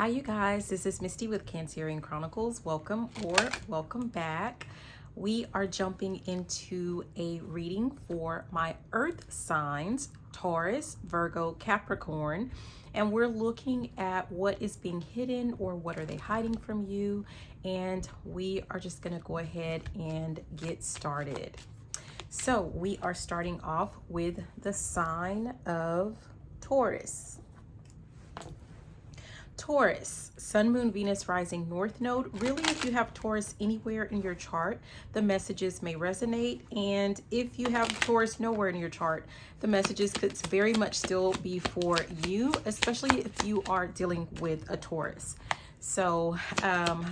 Hi you guys, this is Misty with Cancerian Chronicles. Welcome or welcome back. We are jumping into a reading for my earth signs, Taurus, Virgo, Capricorn, and we're looking at what is being hidden or what are they hiding from you, and we are just going to go ahead and get started. So we are starting off with the sign of Taurus. Taurus, Sun, Moon, Venus, Rising, North Node. Really, if you have Taurus anywhere in your chart, the messages may resonate. And if you have Taurus nowhere in your chart, the messages could very much still be for you, especially if you are dealing with a Taurus. So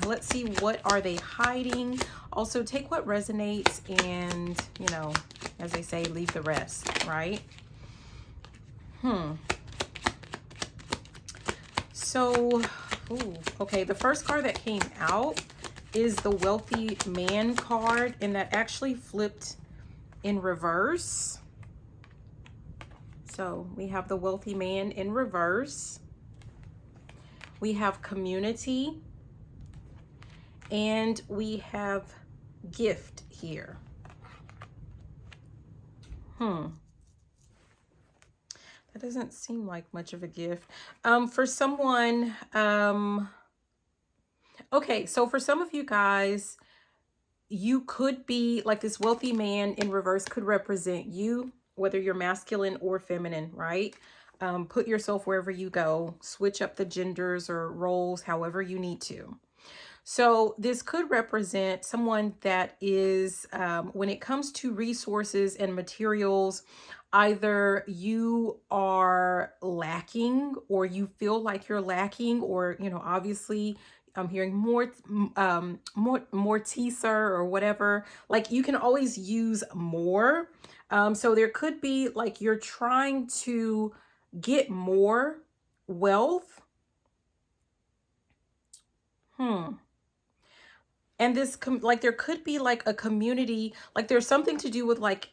let's see, what are they hiding? Also, take what resonates and, you know, as they say, leave the rest, right? So, okay, the first card that came out is the Wealthy Man card, and that actually flipped in reverse. So we have the Wealthy Man in reverse. We have Community, and we have Gift here. That doesn't seem like much of a gift. For someone, okay, so for some of you guys, you could be like this Wealthy Man in reverse could represent you, whether you're masculine or feminine, right? Put yourself wherever you go, switch up the genders or roles, however you need to. So this could represent someone that is, when it comes to resources and materials, either you are lacking or you feel like you're lacking, or, you know, obviously I'm hearing more teaser or whatever. Like, you can always use more. So there could be like you're trying to get more wealth. And this, like, there could be like a community, like there's something to do with like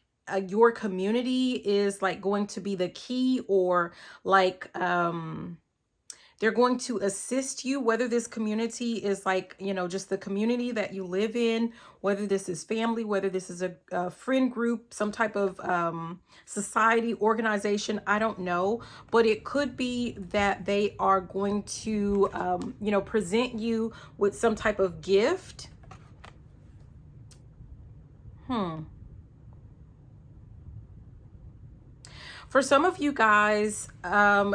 your community is like going to be the key, or like they're going to assist you, whether this community is like, you know, just the community that you live in, whether this is family, whether this is a friend group, some type of society, organization, I don't know. But it could be that they are going to, you know, present you with some type of gift. For some of you guys,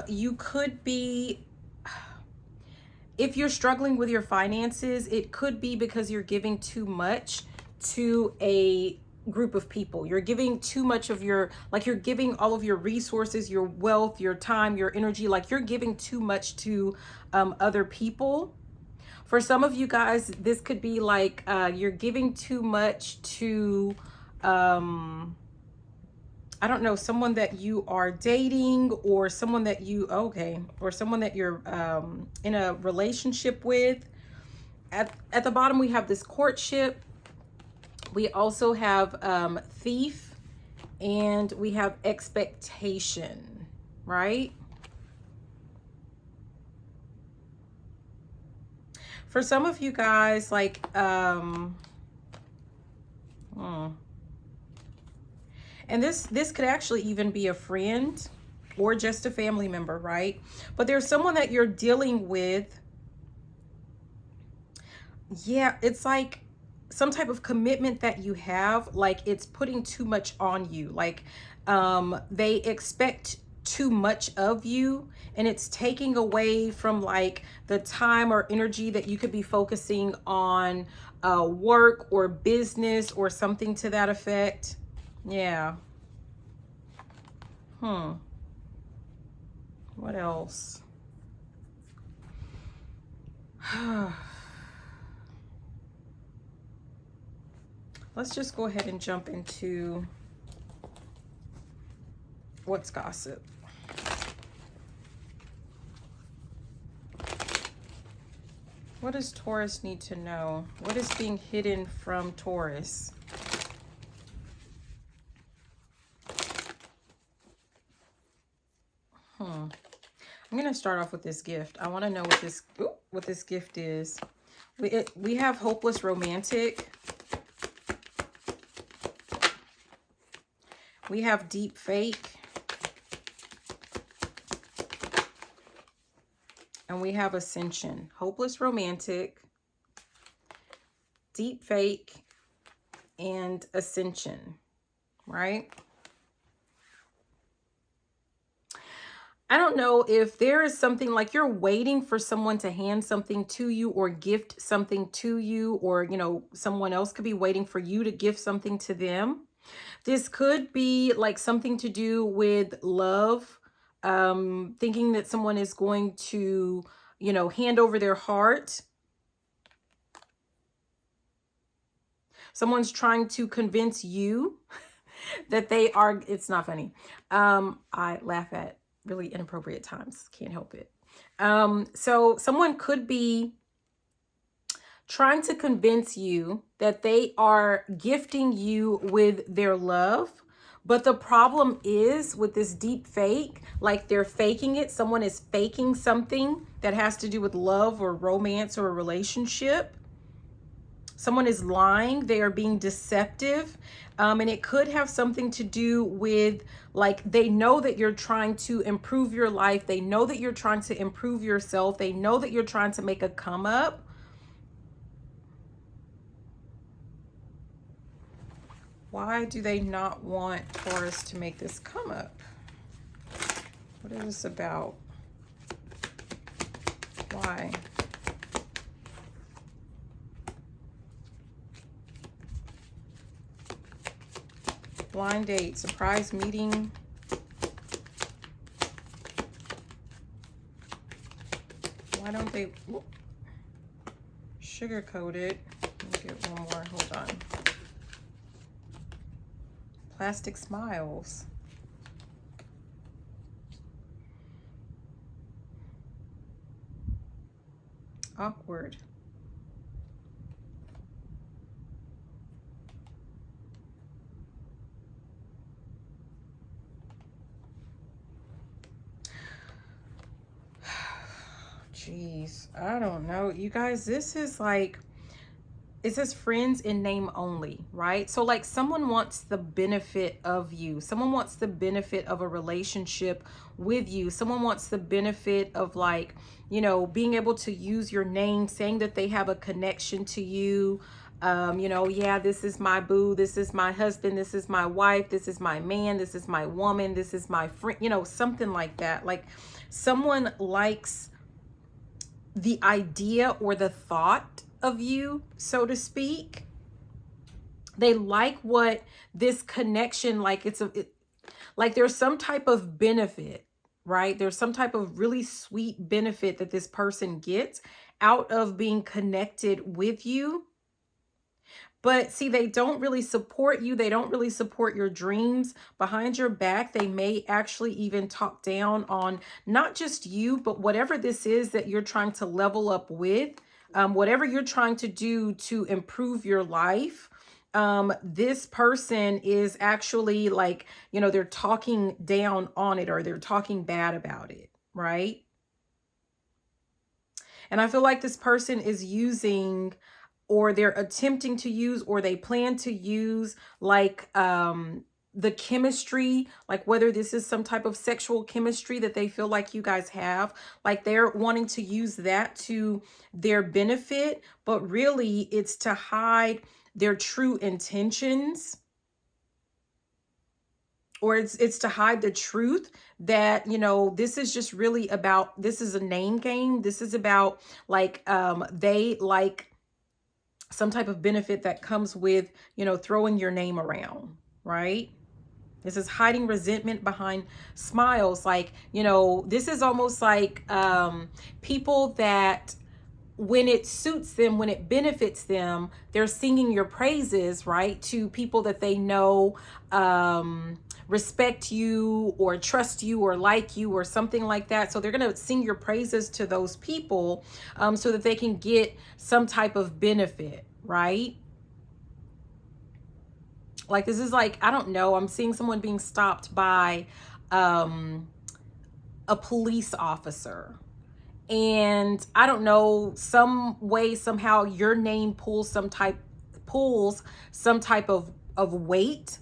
you could be, if you're struggling with your finances, it could be because you're giving too much to a group of people. You're giving too much of your, like you're giving all of your resources, your wealth, your time, your energy, like you're giving too much to other people. For some of you guys, this could be like you're giving too much to, I don't know, someone that you are dating, or someone that you, or someone that you're in a relationship with. At the bottom, we have this courtship. We also have thief, and we have expectation, right? For some of you guys, like, and this could actually even be a friend or just a family member, right? But there's someone that you're dealing with. Yeah, it's like some type of commitment that you have, like it's putting too much on you. Like they expect too much of you, and it's taking away from like the time or energy that you could be focusing on work or business or something to that effect. Yeah. What else? Let's just go ahead and jump into what's gossip. What does Taurus need to know? What is being hidden from Taurus? I'm going going to start off with this gift. I want to know what this gift is. We have hopeless romantic. We have deep fake. And we have ascension. Hopeless romantic, deep fake, and ascension, right? I don't know if there is something like you're waiting for someone to hand something to you or gift something to you, or, you know, someone else could be waiting for you to gift something to them. This could be like something to do with love, thinking that someone is going to, you know, hand over their heart. Someone's trying to convince you that they are, it's not funny. I laugh at really inappropriate times. Can't help it. So someone could be trying to convince you that they are gifting you with their love. But the problem is with this deep fake, like they're faking it. Someone is faking something that has to do with love or romance or a relationship. Someone is lying. They are being deceptive. And it could have something to do with, like, they know that you're trying to improve your life. They know that you're trying to improve yourself. They know that you're trying to make a come up. Why do they not want Taurus to make this come up? What is this about? Why? Blind date, surprise meeting. Why don't they sugarcoat it? Let me get one more, hold on. Plastic smiles. Awkward. Jeez, I don't know. You guys, this is like, it says friends in name only, right? So like someone wants the benefit of you. Someone wants the benefit of a relationship with you. Someone wants the benefit of, like, you know, being able to use your name, saying that they have a connection to you. You know, yeah, this is my boo. This is my husband. This is my wife. This is my man. This is my woman. This is my friend, you know, something like that. Like someone likes the idea or the thought of you, so to speak. They like what this connection, like like there's some type of benefit, right? There's some type of really sweet benefit that this person gets out of being connected with you. But see, they don't really support you. They don't really support your dreams. Behind your back, they may actually even talk down on not just you, but whatever this is that you're trying to level up with, whatever you're trying to do to improve your life. This person is actually, like, you know, they're talking down on it, or they're talking bad about it, right? And I feel like this person is using, or they're attempting to use, or they plan to use, like the chemistry, like whether this is some type of sexual chemistry that they feel like you guys have, like they're wanting to use that to their benefit, but really it's to hide their true intentions, or it's to hide the truth that, you know, this is just really about, this is a name game. This is about, like, they like some type of benefit that comes with, you know, throwing your name around, right? This is hiding resentment behind smiles. Like, you know, this is almost like people that when it suits them, when it benefits them, they're singing your praises, right? To people that they know respect you or trust you or like you or something like that. So they're going to sing your praises to those people so that they can get some type of benefit, right? Like, this is like, I don't know, I'm seeing someone being stopped by a a police officer, and I don't know, some way, somehow your name pulls some type of weight,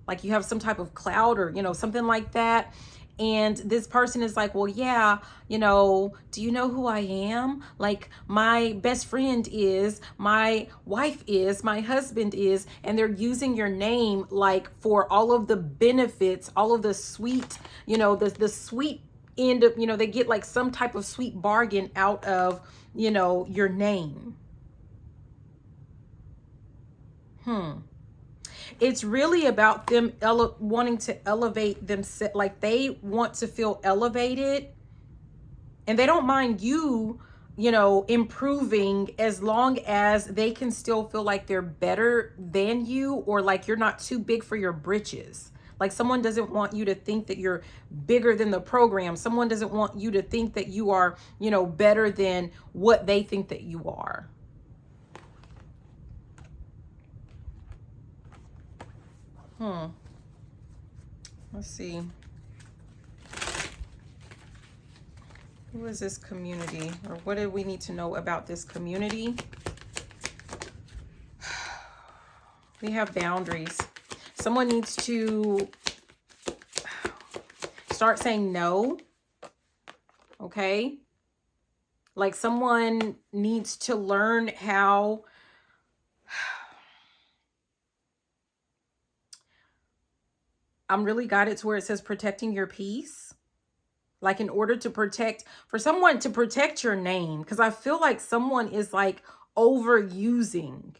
like you have some type of clout or, you know, something like that. And this person is like, well, yeah, you know, do you know who I am? Like, my best friend is, my wife is, my husband is, and they're using your name like for all of the benefits, all of the sweet, you know, the sweet end of, you know, they get like some type of sweet bargain out of, you know, your name. It's really about them wanting to elevate themselves. Like, they want to feel elevated, and they don't mind you, you know, improving, as long as they can still feel like they're better than you, or like you're not too big for your britches. Like, someone doesn't want you to think that you're bigger than the program. Someone doesn't want you to think that you are, you know, better than what they think that you are. Let's see. Who is this community? Or what do we need to know about this community? We have boundaries. Someone needs to start saying no. Okay? Like, someone needs to learn how I'm really got it to where it says protecting your peace. Like, in order to protect, for someone to protect your name, because I feel like someone is like overusing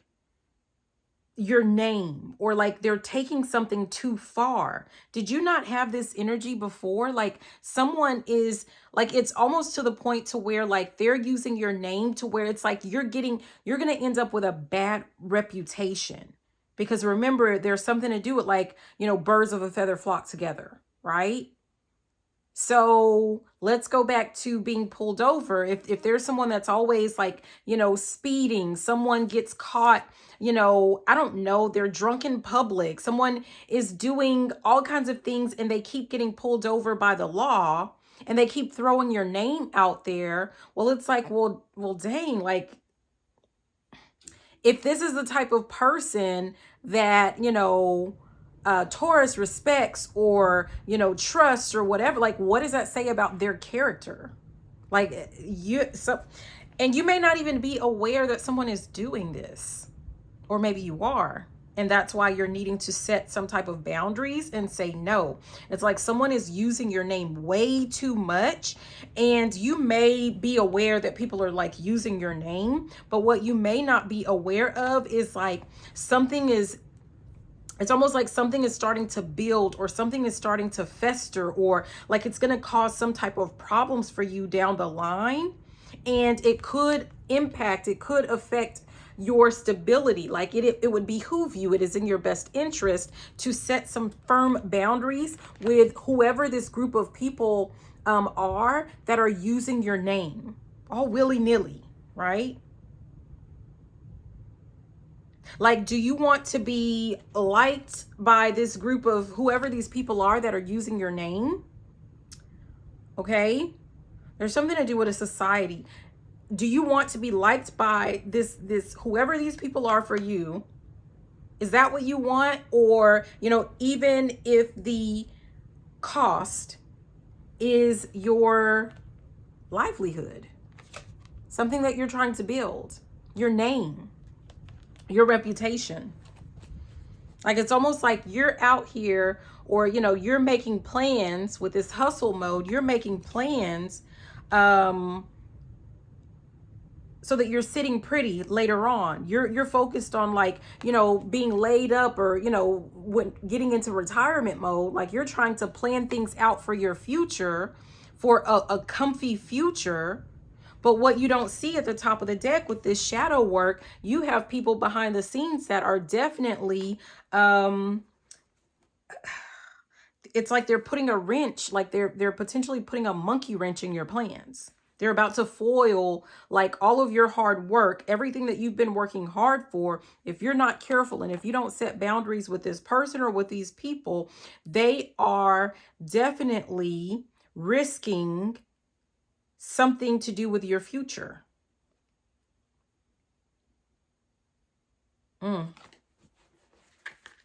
your name, or like they're taking something too far. Did you not have this energy before? Like, someone is like, it's almost to the point to where like they're using your name to where it's like you're going to end up with a bad reputation. Because remember, there's something to do with, like, you know, birds of a feather flock together, right? So let's go back to being pulled over. If there's someone that's always like, you know, speeding, someone gets caught, you know, I don't know, they're drunk in public, someone is doing all kinds of things, and they keep getting pulled over by the law, and they keep throwing your name out there. Well, it's like, well, dang, like, if this is the type of person that, you know, Taurus respects, or, you know, trusts, or whatever, like, what does that say about their character? Like, and you may not even be aware that someone is doing this, or maybe you are. And that's why you're needing to set some type of boundaries and say no. It's like someone is using your name way too much, and you may be aware that people are like using your name, but what you may not be aware of is like it's almost like something is starting to build, or something is starting to fester, or like it's going to cause some type of problems for you down the line. And it could affect your stability. Like, it would behoove you, it is in your best interest to set some firm boundaries with whoever this group of people are that are using your name all willy-nilly, right? Like, do you want to be liked by this group of whoever these people are that are using your name? Okay, there's something to do with a society. Do you want to be liked by this whoever these people are for you? Is that what you want? Or, you know, even if the cost is your livelihood, something that you're trying to build, your name, your reputation. Like, it's almost like you're out here, or, you know, you're making plans with this hustle mode. You're making plans so that you're sitting pretty later on. You're focused on, like, you know, being laid up, or, you know, when getting into retirement mode. Like, you're trying to plan things out for your future, for a comfy future. But what you don't see at the top of the deck with this shadow work, you have people behind the scenes that are definitely, it's like they're putting a wrench, like they're potentially putting a monkey wrench in your plans. They're about to foil, like, all of your hard work, everything that you've been working hard for. If you're not careful, and if you don't set boundaries with this person or with these people, they are definitely risking something to do with your future.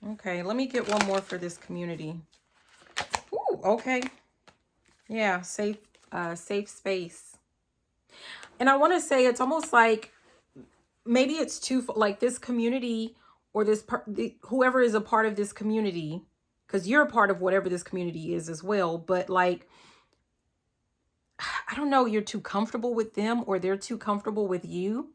Okay, let me get one more for this community. Ooh, okay. Yeah, safe space. And I want to say it's almost like maybe it's too, like this community or whoever is a part of this community, because you're a part of whatever this community is as well. But like, I don't know, you're too comfortable with them or they're too comfortable with you.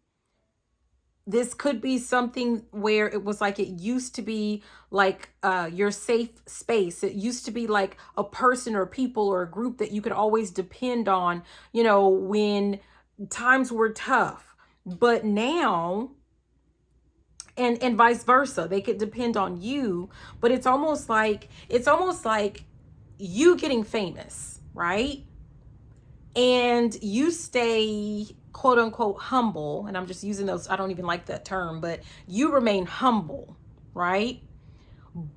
This could be something where it was like, it used to be like your safe space. It used to be like a person or people or a group that you could always depend on, you know, when times were tough. But now, and vice versa, they could depend on you. But it's almost like you getting famous, right? And you stay quote unquote humble, and I'm just using those, I don't even like that term, but you remain humble, right?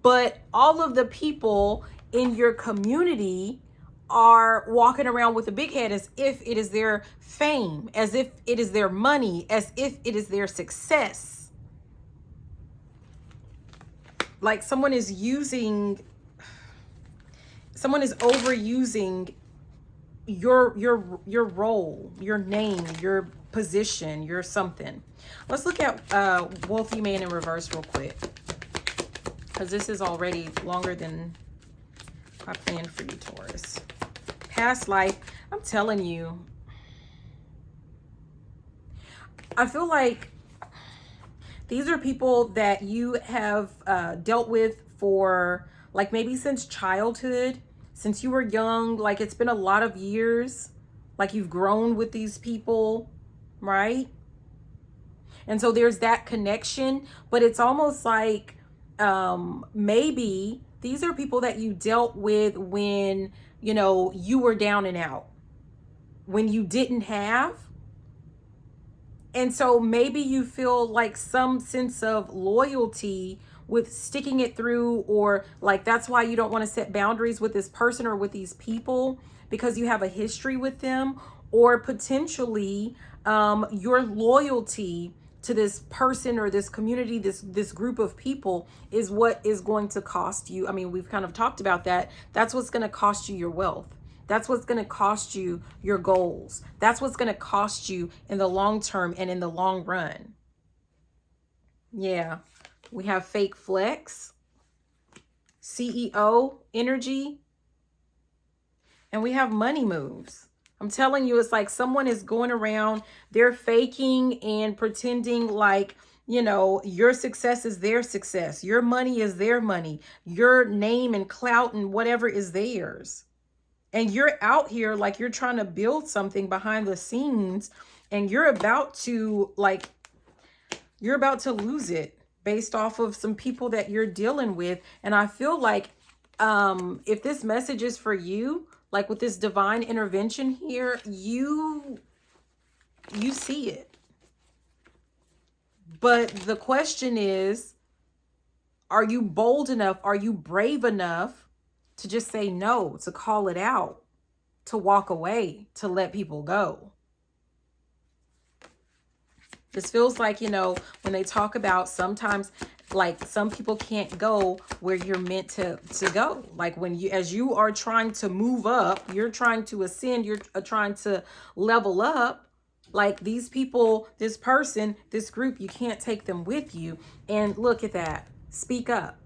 But all of the people in your community are walking around with a big head as if it is their fame, as if it is their money, as if it is their success. Like someone is overusing your role, your name, your position, your something. Let's look at wealthy man in reverse real quick, because this is already longer than I planned for you, Taurus. Past life, I'm telling you, I feel like these are people that you have dealt with for like maybe since childhood, since you were young. Like it's been a lot of years, like you've grown with these people, right? And so there's that connection, but it's almost like maybe these are people that you dealt with when, you know, you were down and out, when you didn't have. And so maybe you feel like some sense of loyalty with sticking it through, or like that's why you don't want to set boundaries with this person or with these people, because you have a history with them. Or potentially your loyalty to this person or this community, this group of people, is what is going to cost you. I mean, we've kind of talked about that. That's what's going to cost you your wealth. That's what's going to cost you your goals. That's what's going to cost you in the long term and in the long run. Yeah. We have fake flex, CEO energy, and we have money moves. I'm telling you, it's like someone is going around, they're faking and pretending like, you know, your success is their success. Your money is their money. Your name and clout and whatever is theirs. And you're out here like you're trying to build something behind the scenes, and you're about to lose it based off of some people that you're dealing with. And I feel like if this message is for you, like with this divine intervention here, you see it. But the question is, are you bold enough? Are you brave enough to just say no, to call it out, to walk away, to let people go? This feels like, you know, when they talk about sometimes, like some people can't go where you're meant to go. Like when you, as you are trying to move up, you're trying to ascend, you're trying to level up. Like these people, this person, this group, you can't take them with you. And look at that. Speak up.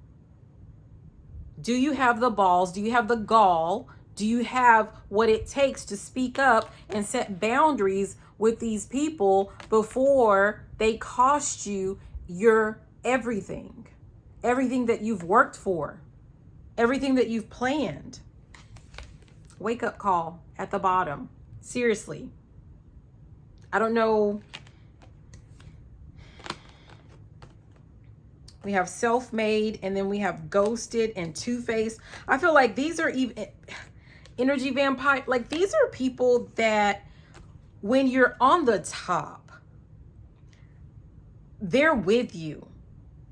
Do you have the balls? Do you have the gall? Do you have what it takes to speak up and set boundaries with these people before they cost you your everything? Everything that you've worked for, everything that you've planned. Wake up call at the bottom. Seriously. I don't know. We have self-made, and then we have ghosted and two-faced. I feel like these are even energy vampire. Like these are people that when you're on the top, they're with you,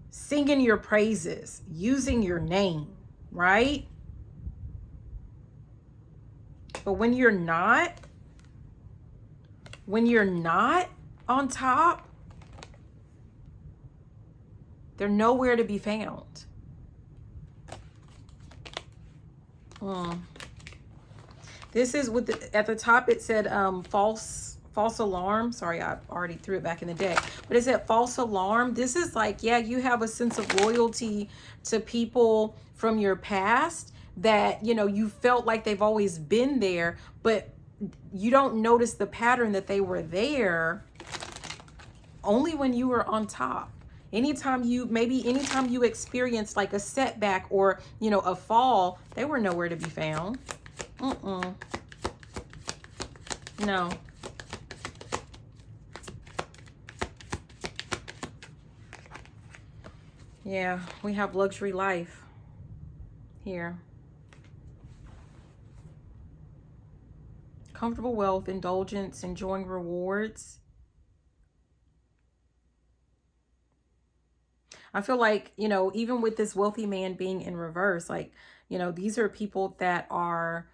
singing your praises, using your name, right? But when you're not on top, they're nowhere to be found. This is with at the top it said false alarm. Sorry, I already threw it back in the deck. But it said false alarm. This is like, yeah, you have a sense of loyalty to people from your past that, you know, you felt like they've always been there, but you don't notice the pattern that they were there only when you were on top. Anytime you experience like a setback or, you know, a fall, they were nowhere to be found. No. Yeah, we have luxury life here. Comfortable wealth, indulgence, enjoying rewards. I feel like, you know, even with this wealthy man being in reverse, like, you know, these are people that are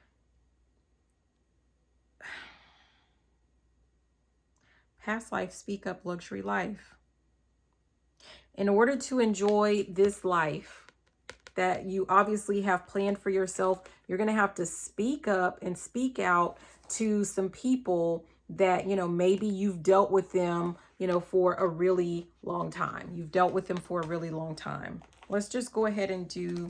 past life, speak up, luxury life. In order to enjoy this life that you obviously have planned for yourself, you're going to have to speak up and speak out to some people that, you know, maybe you've dealt with them, you know, for a really long time. You've dealt with them for a really long time. Let's just go ahead and do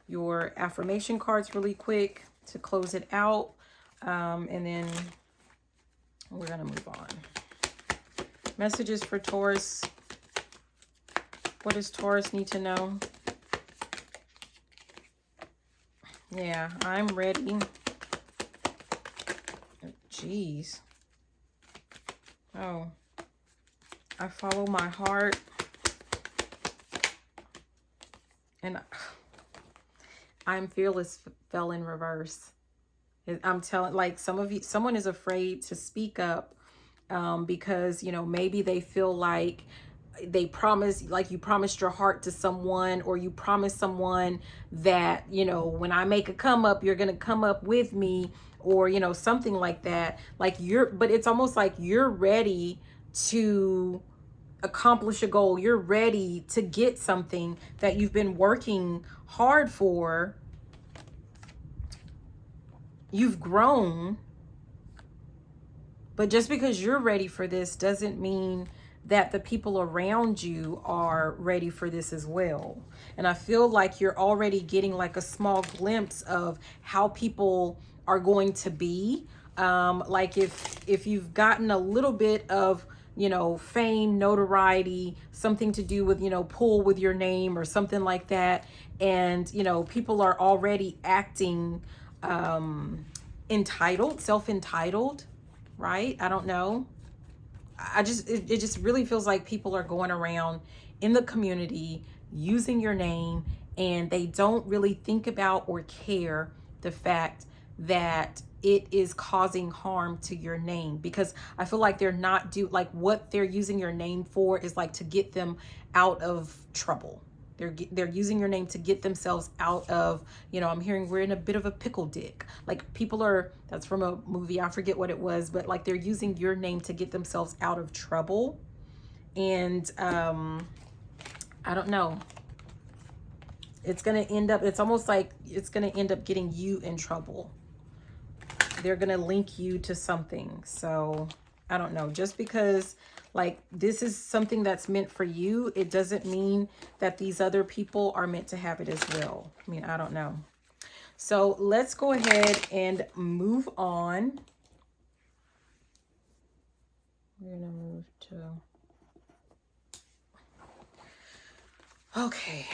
your affirmation cards really quick to close it out. And then we're going to move on. Messages for Taurus. What does Taurus need to know? Yeah, I'm ready. Jeez. Oh, I follow my heart. And I'm fearless fell in reverse. I'm telling, like, some of you, someone is afraid to speak up because, you know, maybe they feel like they promise, like you promised your heart to someone, or you promised someone that, you know, when I make a come up, you're going to come up with me, or, you know, something like that. Like but it's almost like you're ready to accomplish a goal. You're ready to get something that you've been working hard for. You've grown, but just because you're ready for this doesn't mean that the people around you are ready for this as well. And I feel like you're already getting like a small glimpse of how people are going to be. Like if you've gotten a little bit of, you know, fame, notoriety, something to do with, you know, pull with your name or something like that. And, you know, people are already acting entitled, self-entitled, right? I don't know. It just really feels like people are going around in the community using your name, and they don't really think about or care the fact that it is causing harm to your name, because I feel like they're not like what they're using your name for is like to get them out of trouble. They're using your name to get themselves out of, you know, I'm hearing we're in a bit of a pickle dick. Like people are, that's from a movie, I forget what it was, but like they're using your name to get themselves out of trouble. And I don't know. It's going to end up, it's almost like it's going to end up getting you in trouble. They're going to link you to something. So I don't know, just because like this is something that's meant for you, it doesn't mean that these other people are meant to have it as well. I mean, I don't know. So let's go ahead and move on. We're gonna move to, okay.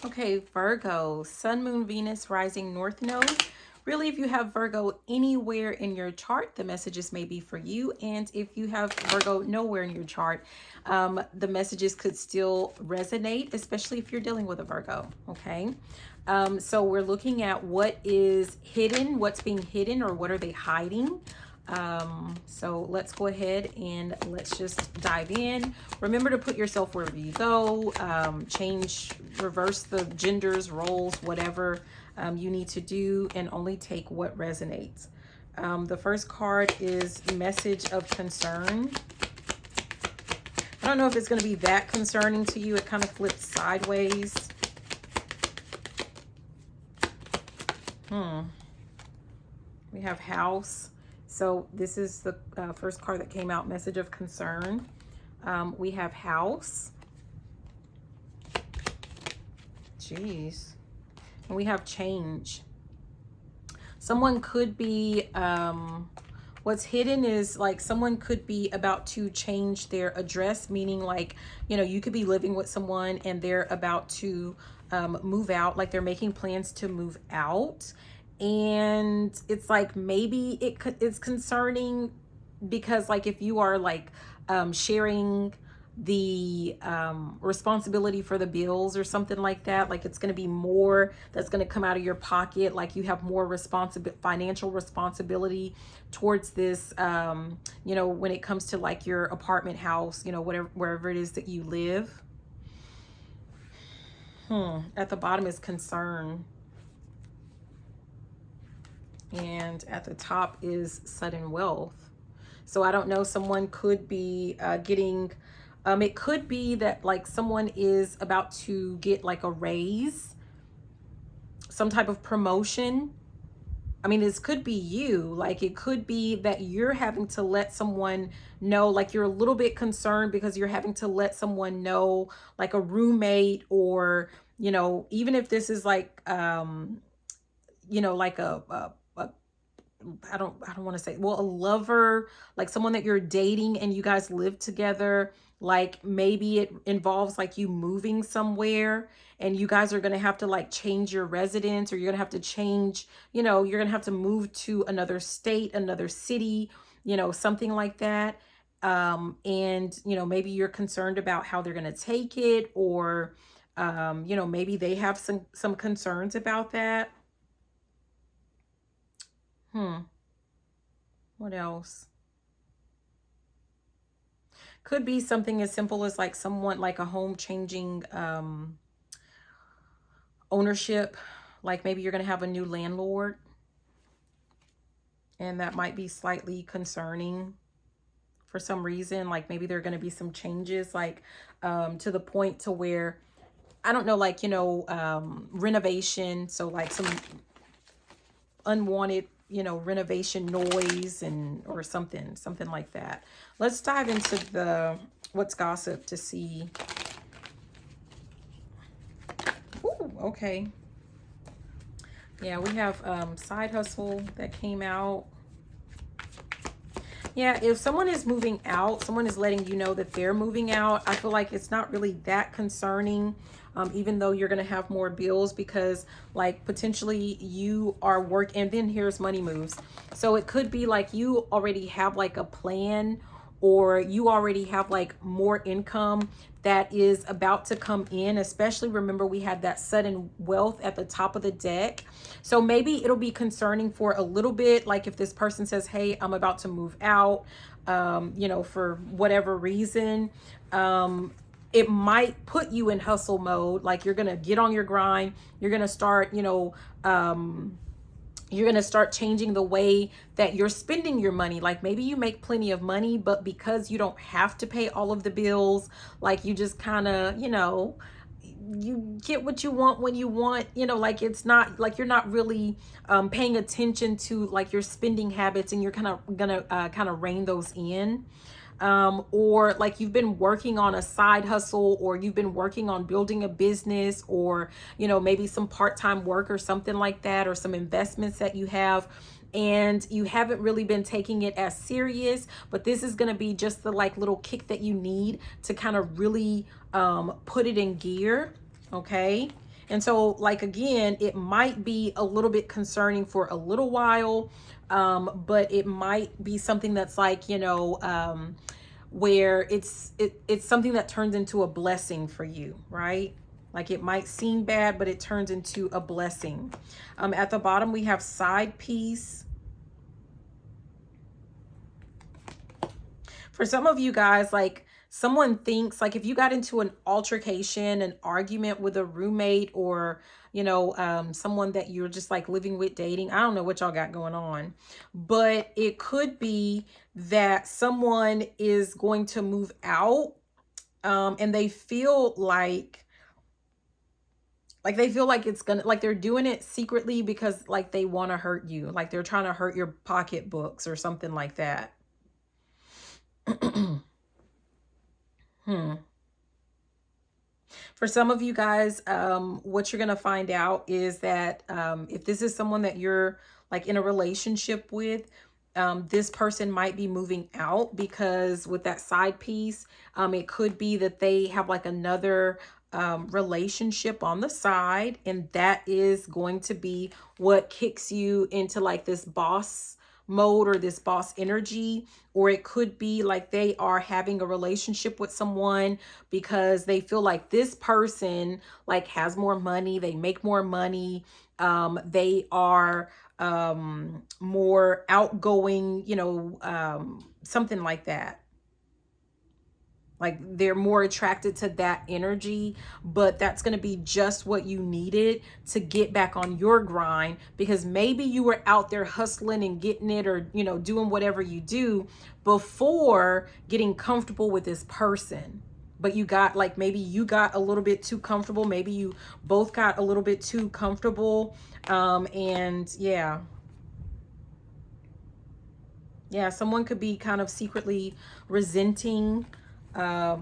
Okay, Virgo, Sun, Moon, Venus, Rising, North Node. Really, if you have Virgo anywhere in your chart, the messages may be for you. And if you have Virgo nowhere in your chart, the messages could still resonate, especially if you're dealing with a Virgo, okay? So we're looking at what is hidden, what's being hidden, or what are they hiding? So let's go ahead and let's just dive in. Remember to put yourself wherever you go, change, reverse the genders, roles, whatever you need to do, and only take what resonates. The first card is message of concern. I don't know if it's going to be that concerning to you. It kind of flips sideways. We have house. So this is the first card that came out, message of concern. We have house. Jeez. And we have change. Someone could be, what's hidden is like someone could be about to change their address, meaning like, you know, you could be living with someone and they're about to move out, like they're making plans to move out. And it's like maybe it's concerning because like if you are like sharing the responsibility for the bills or something like that, like it's going to be more that's going to come out of your pocket, like you have more financial responsibility towards this, you know, when it comes to like your apartment, house, you know, whatever, wherever it is that you live. At the bottom is concern. And at the top is sudden wealth. So I don't know, someone could be getting, it could be that like someone is about to get like a raise, some type of promotion. I mean, this could be you, like it could be that you're having to let someone know, like you're a little bit concerned because you're having to let someone know, like a roommate, or, you know, even if this is like, you know, like I don't want to say, well, a lover, like someone that you're dating and you guys live together, like maybe it involves like you moving somewhere and you guys are going to have to like change your residence, or you're going to have to change, you know, you're going to have to move to another state, another city, you know, something like that. And, you know, maybe you're concerned about how they're going to take it, or, you know, maybe they have some concerns about that. What else? Could be something as simple as like someone, like a home changing ownership. Like maybe you're going to have a new landlord, and that might be slightly concerning for some reason. Like maybe there are going to be some changes, like to the point to where, I don't know, like, you know, renovation. So like some unwanted, you know, renovation noise or something like that. Let's dive into the what's gossip to see. Ooh, okay. Yeah, we have side hustle that came out. Yeah, if someone is moving out, someone is letting you know that they're moving out, I feel like it's not really that concerning. Even though you're going to have more bills, because like potentially you are working, and then here's money moves. So it could be like you already have like a plan, or you already have like more income that is about to come in. Especially remember, we had that sudden wealth at the top of the deck. So maybe it'll be concerning for a little bit. Like if this person says, hey, I'm about to move out, you know, for whatever reason, it might put you in hustle mode. Like you're going to get on your grind. You're going to start, you know, you're going to start changing the way that you're spending your money. Like maybe you make plenty of money, but because you don't have to pay all of the bills, like you just kind of, you know, you get what you want when you want, you know, like it's not like you're not really paying attention to like your spending habits, and you're kind of gonna kind of rein those in. Or like you've been working on a side hustle, or you've been working on building a business, or, you know, maybe some part-time work or something like that, or some investments that you have, and you haven't really been taking it as serious, but this is going to be just the like little kick that you need to kind of really put it in gear. Okay. And so, like, again, it might be a little bit concerning for a little while, but it might be something that's like, where it's something that turns into a blessing for you, right? Like, it might seem bad, but it turns into a blessing. At the bottom, we have side piece. For some of you guys, like, someone thinks, like, if you got into an altercation, an argument with a roommate, or, someone that you're just like living with, dating, I don't know what y'all got going on, but it could be that someone is going to move out, and they feel like it's gonna, like, they're doing it secretly because, like, they want to hurt you, like they're trying to hurt your pocketbooks or something like that. For some of you guys, what you're going to find out is that if this is someone that you're like in a relationship with, this person might be moving out, because with that side piece, it could be that they have like another relationship on the side, and that is going to be what kicks you into like this boss mode or this boss energy. Or it could be like they are having a relationship with someone because they feel like this person like has more money, they make more money, they are more outgoing, something like that. Like, they're more attracted to that energy, but that's going to be just what you needed to get back on your grind, because maybe you were out there hustling and getting it, or, doing whatever you do before getting comfortable with this person. But you got, like, maybe you got a little bit too comfortable. Maybe you both got a little bit too comfortable. And yeah, someone could be kind of secretly resenting a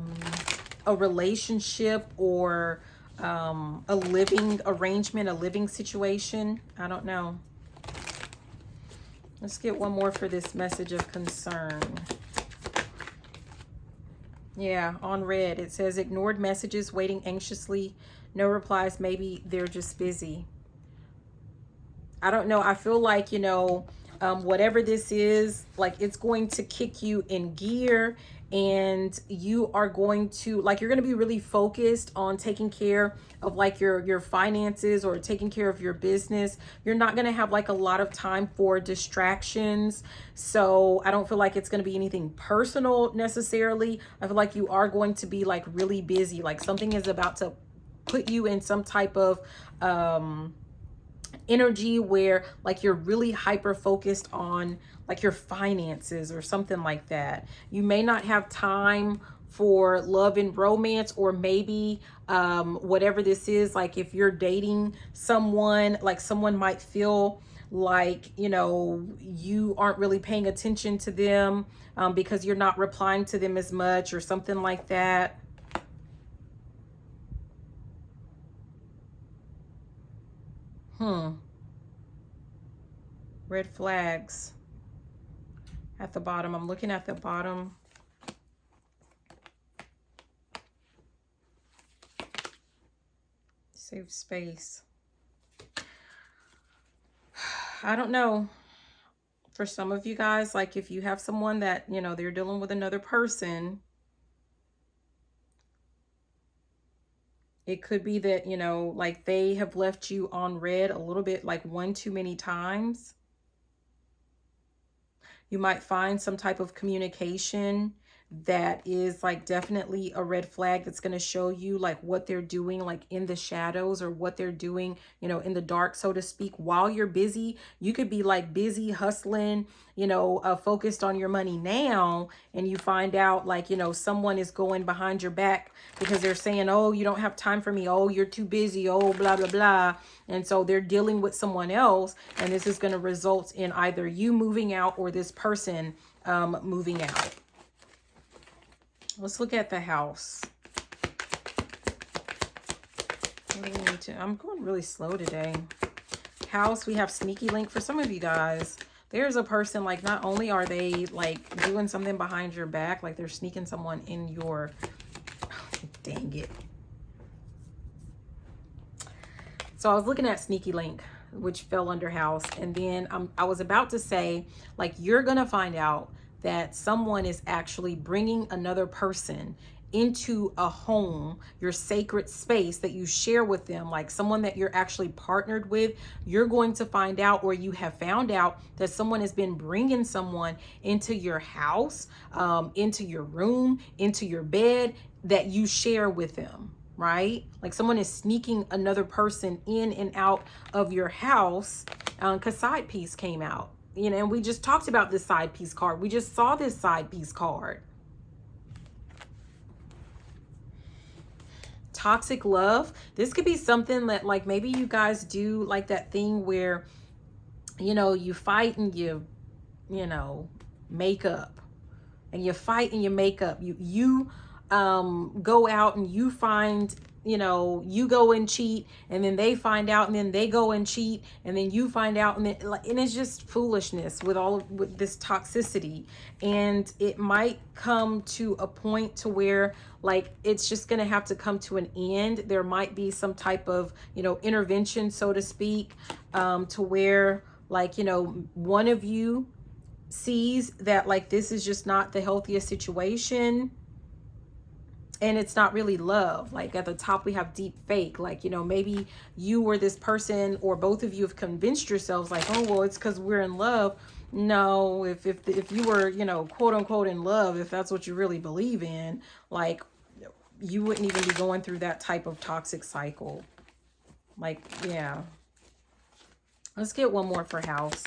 relationship, or a living arrangement, a living situation. I don't know. Let's get one more for this message of concern. Yeah, on red, it says ignored messages, waiting anxiously, no replies, maybe they're just busy. I don't know. I feel like, whatever this is, like, it's going to kick you in gear, and you are going to, like, you're going to be really focused on taking care of like your finances, or taking care of your business. You're not going to have like a lot of time for distractions. So I don't feel like it's going to be anything personal necessarily. I feel like you are going to be like really busy. Like, something is about to put you in some type of energy where like you're really hyper focused on like your finances or something like that. You may not have time for love and romance, or maybe whatever this is, like if you're dating someone, like someone might feel like, you aren't really paying attention to them because you're not replying to them as much, or something like that. Red flags at the bottom. I'm looking at the bottom. Save space. I don't know. For some of you guys, like if you have someone that, they're dealing with another person, it could be that, like they have left you on red a little bit, like one too many times. You might find some type of communication that is like definitely a red flag, that's going to show you like what they're doing like in the shadows, or what they're doing, in the dark, so to speak, while you're busy. You could be like busy hustling, focused on your money now, and you find out like, someone is going behind your back because they're saying, oh, you don't have time for me, oh, you're too busy, oh, blah blah blah. And so they're dealing with someone else, and this is going to result in either you moving out or this person moving out. Let's look at the house. I'm going really slow today. House, we have sneaky link. For some of you guys, there's a person, like, not only are they like doing something behind your back, like they're sneaking someone in your, dang it. So I was looking at Sneaky Link, which fell under house. And then I was about to say, like, you're going to find out that someone is actually bringing another person into a home, your sacred space that you share with them, like someone that you're actually partnered with. You're going to find out, or you have found out, that someone has been bringing someone into your house, into your room, into your bed that you share with them, right? Like someone is sneaking another person in and out of your house, because side piece came out, you know, and we just talked about this side piece card. We just saw this side piece card. Toxic love. This could be something that, like, maybe you guys do like that thing where, you know, you fight and you know, make up, and you fight and you make up. You go out and you find, you know, you go and cheat, and then they find out, and then they go and cheat, and then you find out, and then, like, and it's just foolishness with this toxicity. And it might come to a point to where, like, it's just going to have to come to an end. There might be some type of, you know, intervention, so to speak, to where, like, you know, one of you sees that, like, this is just not the healthiest situation, and it's not really love. Like, at the top we have deep fake. Like, you know, maybe you or this person, or both of you, have convinced yourselves, like, oh, well, it's because we're in love. No, if you were, you know, quote unquote in love, if that's what you really believe in, like, you wouldn't even be going through that type of toxic cycle. Like, yeah. Let's get one more for house.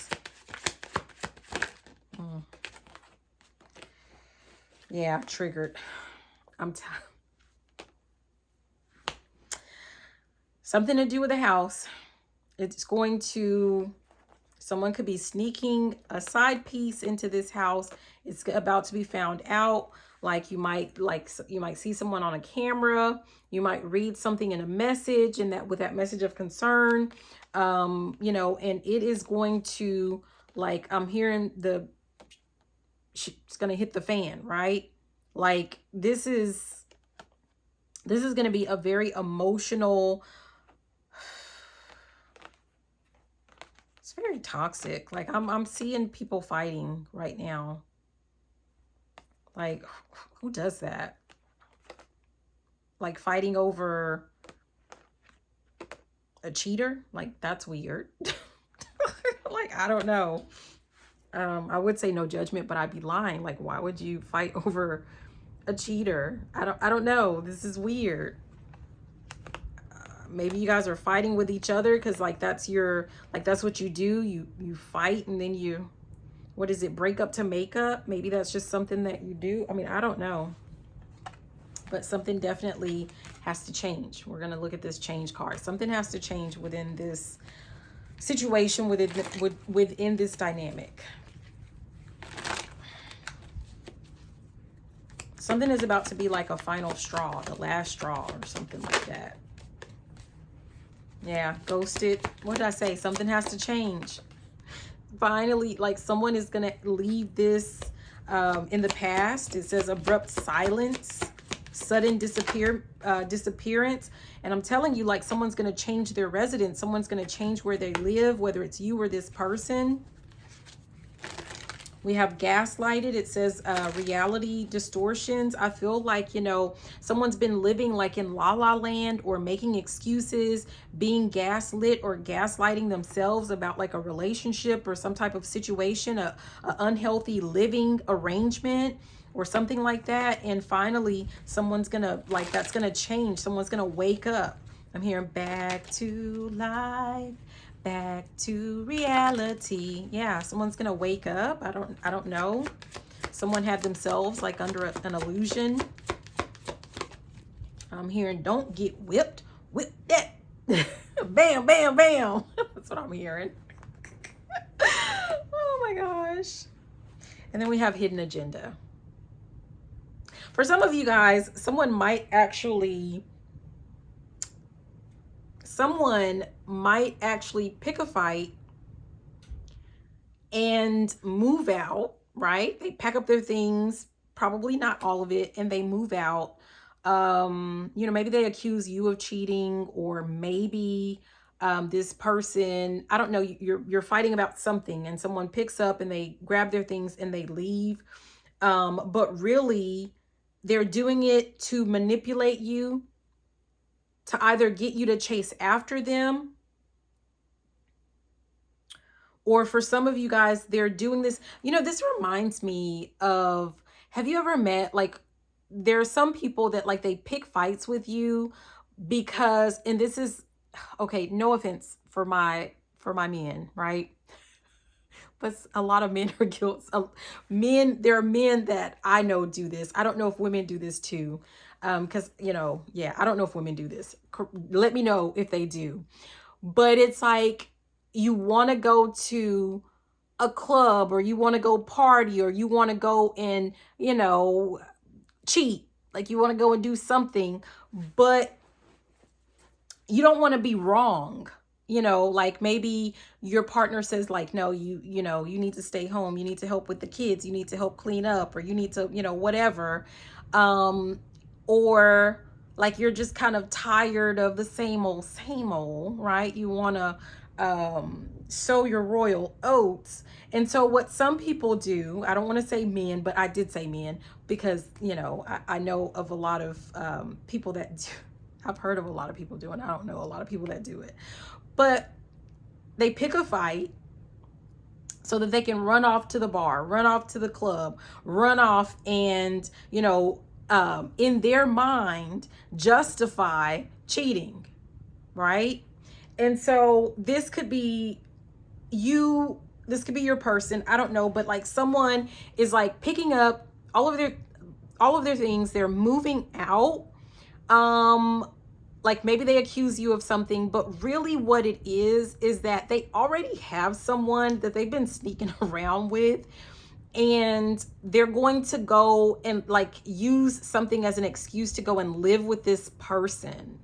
Yeah, triggered. Something to do with the house. It's going to, someone could be sneaking a side piece into this house. It's about to be found out. Like, you might see someone on a camera. You might read something in a message, and that with that message of concern, you know, and it is going to, like, I'm hearing it's going to hit the fan, right? Like, this is going to be a very emotional, it's very toxic. Like, I'm seeing people fighting right now. Like, who does that? Like, fighting over a cheater? Like, that's weird. Like, I don't know. I would say no judgment, but I'd be lying. Like, why would you fight over a cheater? I don't know. This is weird. Maybe you guys are fighting with each other because, like, that's what you do. You fight, and then you, what is it, break up to make up? Maybe that's just something that you do. I mean, I don't know. But something definitely has to change. We're going to look at this change card. Something has to change within this situation, within this dynamic. Something is about to be like a final straw, the last straw, or something like that. Yeah, ghosted. What did I say? Something has to change. Finally, like, someone is going to leave this in the past. It says abrupt silence, sudden disappearance. And I'm telling you, like, someone's going to change their residence. Someone's going to change where they live, whether it's you or this person. We have gaslighted. It says reality distortions. I feel like, you know, someone's been living like in la la land, or making excuses, being gaslit or gaslighting themselves about like a relationship or some type of situation, a unhealthy living arrangement or something like that. And finally, someone's gonna, like, that's gonna change. Someone's gonna wake up. I'm hearing back to life. Back to reality. Yeah, someone's gonna wake up. I don't know. Someone had themselves like under an illusion. I'm hearing don't get whipped. Whip that. Bam, bam, bam. That's what I'm hearing. Oh my gosh. And then we have hidden agenda. For some of you guys, someone might actually pick a fight and move out, right? They pack up their things, probably not all of it, and they move out. You know, maybe they accuse you of cheating, or maybe this person, I don't know, you're fighting about something and someone picks up and they grab their things and they leave. But really they're doing it to manipulate you, to either get you to chase after them, or for some of you guys, they're doing this. You know, this reminds me of, have you ever met, like, there are some people that like they pick fights with you because, and this is, okay, no offense for my men, right? But a lot of men are guilty. Men, there are men that I know do this. I don't know if women do this too. Because, you know, yeah, I don't know if women do this. Let me know if they do. But it's like, you want to go to a club, or you want to go party, or you want to go and, you know, cheat. Like, you want to go and do something, but you don't want to be wrong. You know, like maybe your partner says like, no, you know, you need to stay home. You need to help with the kids. You need to help clean up, or you need to, you know, whatever. Or like you're just kind of tired of the same old, right? You want to sow your royal oats. And so what some people do, I don't want to say men, but I did say men because, you know, I know of a lot of people that do. I've heard of a lot of people doing it. I don't know a lot of people that do it. But they pick a fight so that they can run off to the bar, run off to the club, run off and, you know, in their mind, justify cheating, right? And so this could be you, this could be your person, I don't know, but like someone is like picking up all of their things, they're moving out. Like maybe they accuse you of something, but really what it is that they already have someone that they've been sneaking around with, and they're going to go and like use something as an excuse to go and live with this person.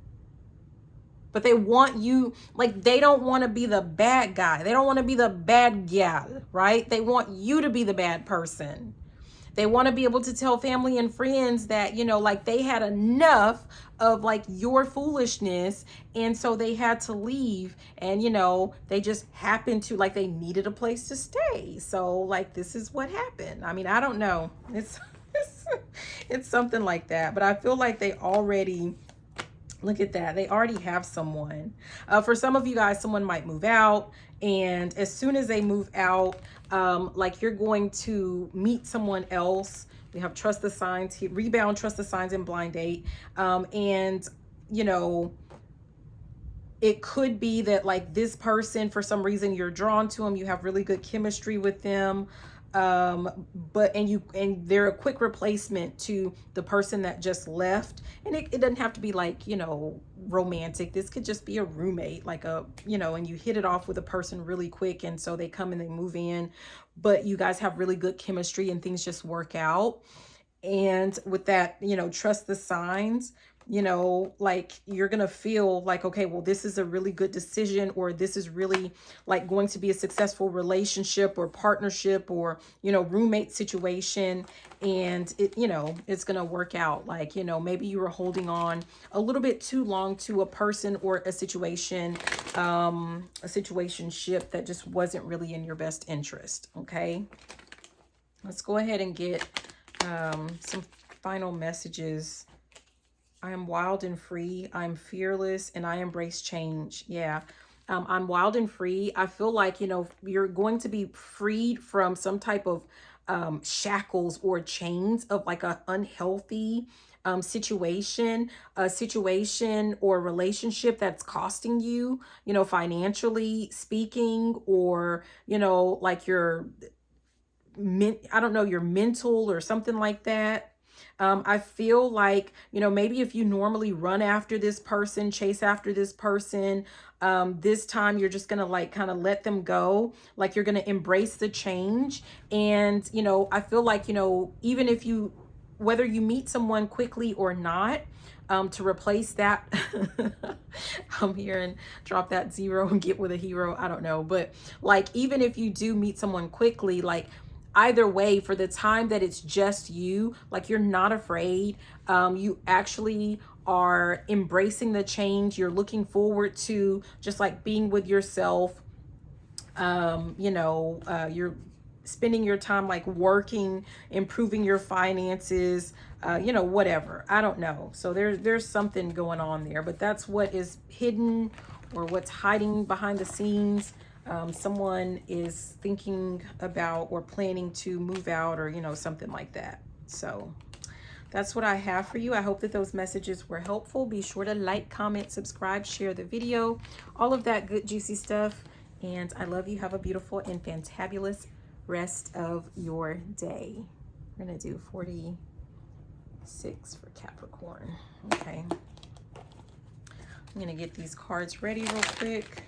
But they want you, like, they don't want to be the bad guy. They don't want to be the bad gal, right? They want you to be the bad person. They want to be able to tell family and friends that, you know, like they had enough of like your foolishness. And so they had to leave, and, you know, they just happened to, like, they needed a place to stay. So like, this is what happened. I mean, I don't know. It's something like that, but I feel like they already, look at that, they already have someone. For some of you guys, someone might move out, and as soon as they move out, like you're going to meet someone else. We have trust the signs here, rebound, trust the signs, and blind date. And, you know, it could be that like this person, for some reason, you're drawn to them, you have really good chemistry with them. But they're a quick replacement to the person that just left. And it doesn't have to be like, you know, romantic. This could just be a roommate, like a, you know, and you hit it off with a person really quick, and so they come and they move in, but you guys have really good chemistry and things just work out. And with that, you know, trust the signs, you know, like you're going to feel like, okay, well, this is a really good decision, or this is really like going to be a successful relationship or partnership or, you know, roommate situation. And it, you know, it's going to work out. Like, you know, maybe you were holding on a little bit too long to a person or a situation, a situationship that just wasn't really in your best interest. Okay. Let's go ahead and get some final messages. I am wild and free. I'm fearless and I embrace change. Yeah. I'm wild and free. I feel like, you know, you're going to be freed from some type of shackles or chains of like an unhealthy situation, a situation or relationship that's costing you, you know, financially speaking, or, you know, like your, I don't know, your mental or something like that. I feel like, you know, maybe if you normally run after this person, chase after this person, this time you're just going to like kind of let them go. Like you're going to embrace the change. And, you know, I feel like, you know, even if you, whether you meet someone quickly or not, to replace that, I'm here and drop that 0 and get with a hero. I don't know. But like, even if you do meet someone quickly, like, either way, for the time that it's just you, like you're not afraid. You actually are embracing the change. You're looking forward to just like being with yourself. You're spending your time like working, improving your finances, whatever. I don't know. So there's something going on there, but that's what is hidden or what's hiding behind the scenes. Someone is thinking about or planning to move out, or, something like that. So that's what I have for you. I hope that those messages were helpful. Be sure to like, comment, subscribe, share the video, all of that good, juicy stuff. And I love you. Have a beautiful and fantabulous rest of your day. We're going to do 46 for Capricorn. Okay. I'm going to get these cards ready real quick.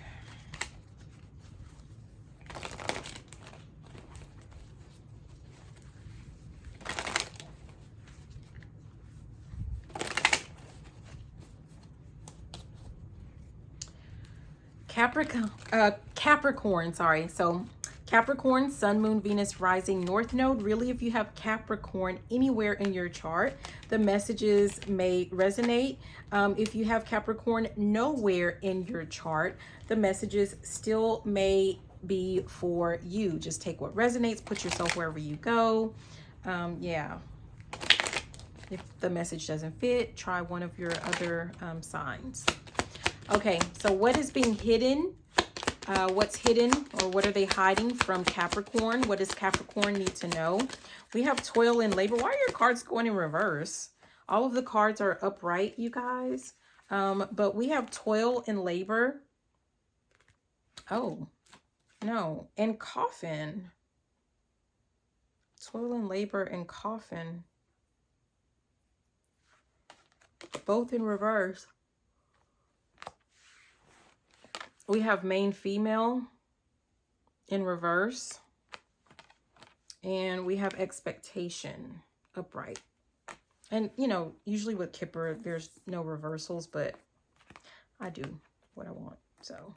Capricorn, sorry. So Capricorn, Sun, Moon, Venus, Rising, North Node. Really, if you have Capricorn anywhere in your chart, the messages may resonate. If you have Capricorn nowhere in your chart, the messages still may be for you. Just take what resonates, put yourself wherever you go. Yeah. If the message doesn't fit, try one of your other signs. Okay, so what is being hidden? What's hidden, or what are they hiding from Capricorn? What does Capricorn need to know? We have toil and labor. Why are your cards going in reverse? All of the cards are upright, you guys. But we have toil and labor. Oh, no. And coffin. Toil and labor and coffin. Both in reverse. We have main female in reverse. And we have expectation upright. And, usually with Kipper, there's no reversals, but I do what I want. So,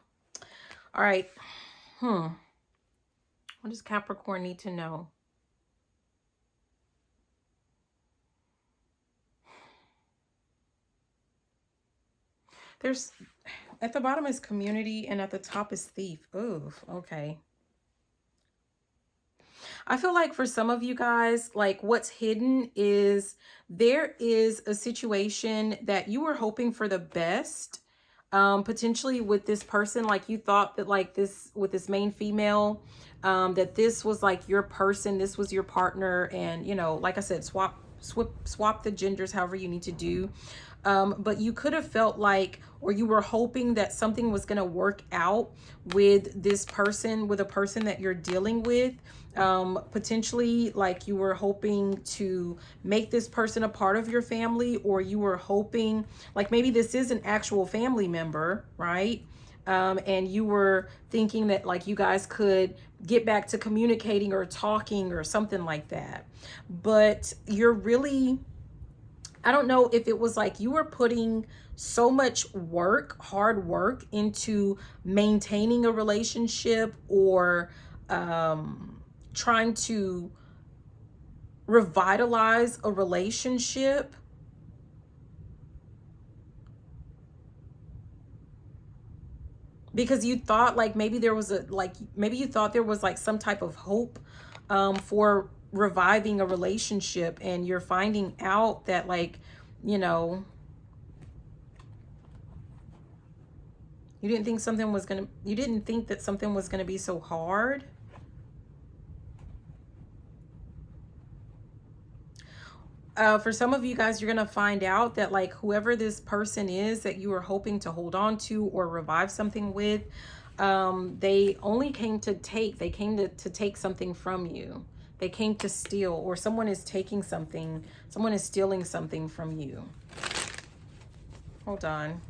all right. What does Capricorn need to know? There's, at the bottom is community, and at the top is thief. Oh, okay. I feel like for some of you guys, like what's hidden is there is a situation that you were hoping for the best, potentially with this person. Like you thought that like this, with this main female, that this was like your person, this was your partner. And, like I said, swap the genders however you need to do. But you could have felt like, or you were hoping that something was going to work out with this person, with a person that you're dealing with. Potentially like you were hoping to make this person a part of your family, or you were hoping like maybe this is an actual family member, right? And you were thinking that like you guys could get back to communicating or talking or something like that. But you're really, I don't know if it was like you were putting so much work, hard work into maintaining a relationship, or trying to revitalize a relationship. Because you thought like maybe there was maybe you thought there was like some type of hope for reviving a relationship, and you're finding out that like, you didn't think you didn't think that something was gonna be so hard. For some of you guys, you're going to find out that like whoever this person is that you were hoping to hold on to or revive something with, they only came to take. They came to take something from you. They came to steal, or someone is taking something. Someone is stealing something from you. Hold on.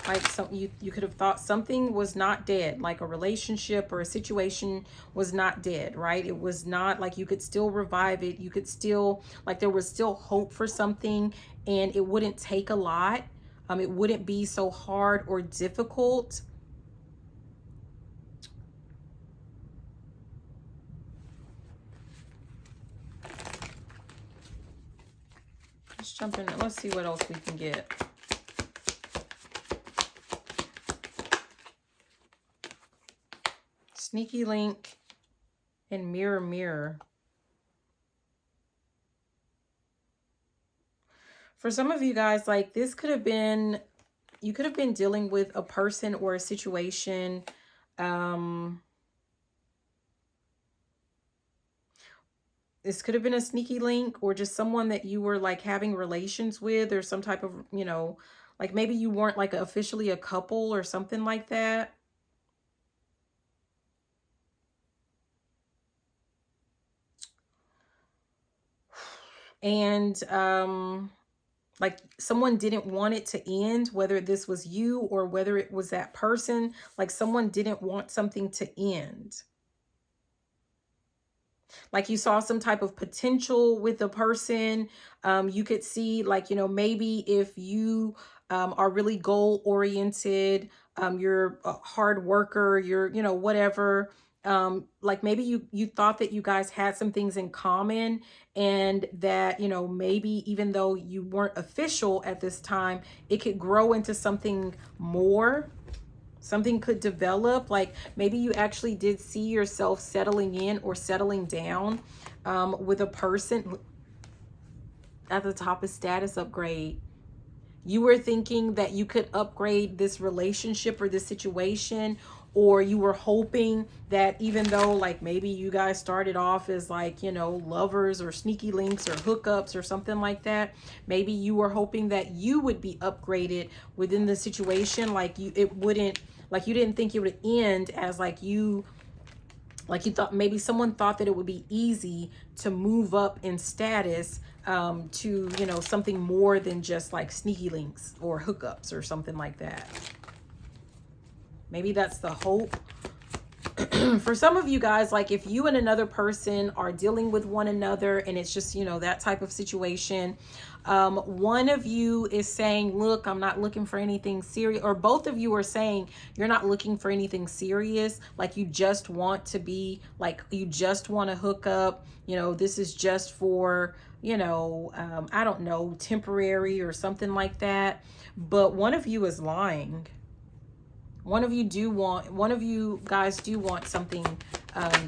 Like you could have thought something was not dead, like a relationship or a situation was not dead, right? It was not like you could still revive it. You could still, like there was still hope for something, and it wouldn't take a lot. It wouldn't be so hard or difficult. Let's jump in. Let's see what else we can get. Sneaky link and mirror, mirror. For some of you guys, like this could have been, you could have been dealing with a person or a situation. This could have been a sneaky link or just someone that you were like having relations with, or some type of, you know, like maybe you weren't like officially a couple or something like that. And like someone didn't want it to end, whether this was you or whether it was that person. Like someone didn't want something to end. Like you saw some type of potential with the person. You could see like, you know, maybe if you are really goal oriented, you're a hard worker, you're, you know, whatever. Like maybe you thought that you guys had some things in common, and that, you know, maybe even though you weren't official at this time, it could grow into something more. Something could develop. Like maybe you actually did see yourself settling in or settling down with a person. At the top is status upgrade. You were thinking that you could upgrade this relationship or this situation, or you were hoping that even though like maybe you guys started off as like, you know, lovers or sneaky links or hookups or something like that, maybe you were hoping that you would be upgraded within the situation. Like it wouldn't, like you didn't think it would end as like you thought, maybe someone thought that it would be easy to move up in status to, you know, something more than just like sneaky links or hookups or something like that. Maybe that's the hope. For some of you guys, like if you and another person are dealing with one another and it's just, you know, that type of situation, one of you is saying, look, I'm not looking for anything serious, or both of you are saying you're not looking for anything serious. Like you just want to be like, you just want to hook up, you know, this is just for, you know, I don't know, temporary or something like that. But one of you is lying. One of you guys do want something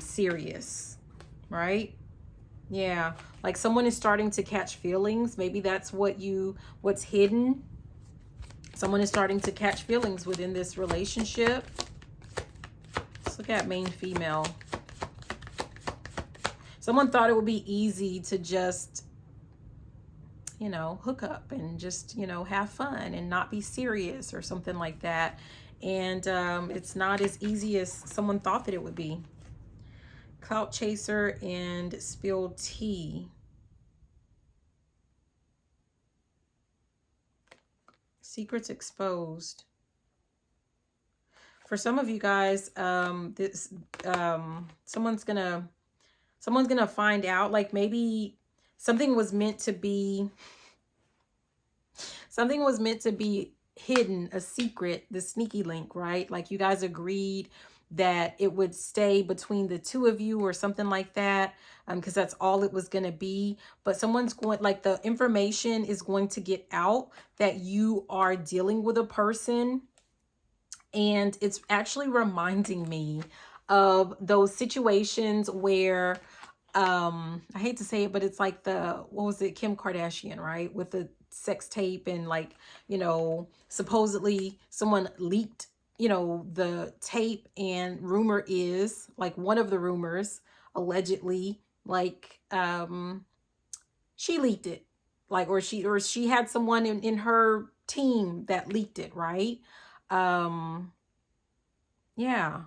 serious, right? Yeah, like someone is starting to catch feelings. Maybe that's what's hidden. Someone is starting to catch feelings within this relationship. Let's look at main female. Someone thought it would be easy to just, you know, hook up and just, you know, have fun and not be serious or something like that. And it's not as easy as someone thought that it would be. Clout chaser and spilled tea. Secrets exposed. For some of you guys, someone's gonna find out. Like maybe something was meant to be hidden, a secret, the sneaky link, right? Like you guys agreed that it would stay between the two of you or something like that, because that's all it was going to be. But someone's going, like the information is going to get out that you are dealing with a person. And it's actually reminding me of those situations where, I hate to say it, but it's like what was it, Kim Kardashian, right? With the sex tape, and like, you know, supposedly someone leaked, you know, the tape, and rumor is, like one of the rumors allegedly, like she leaked it, like, or she had someone in her team that leaked it, right? Yeah,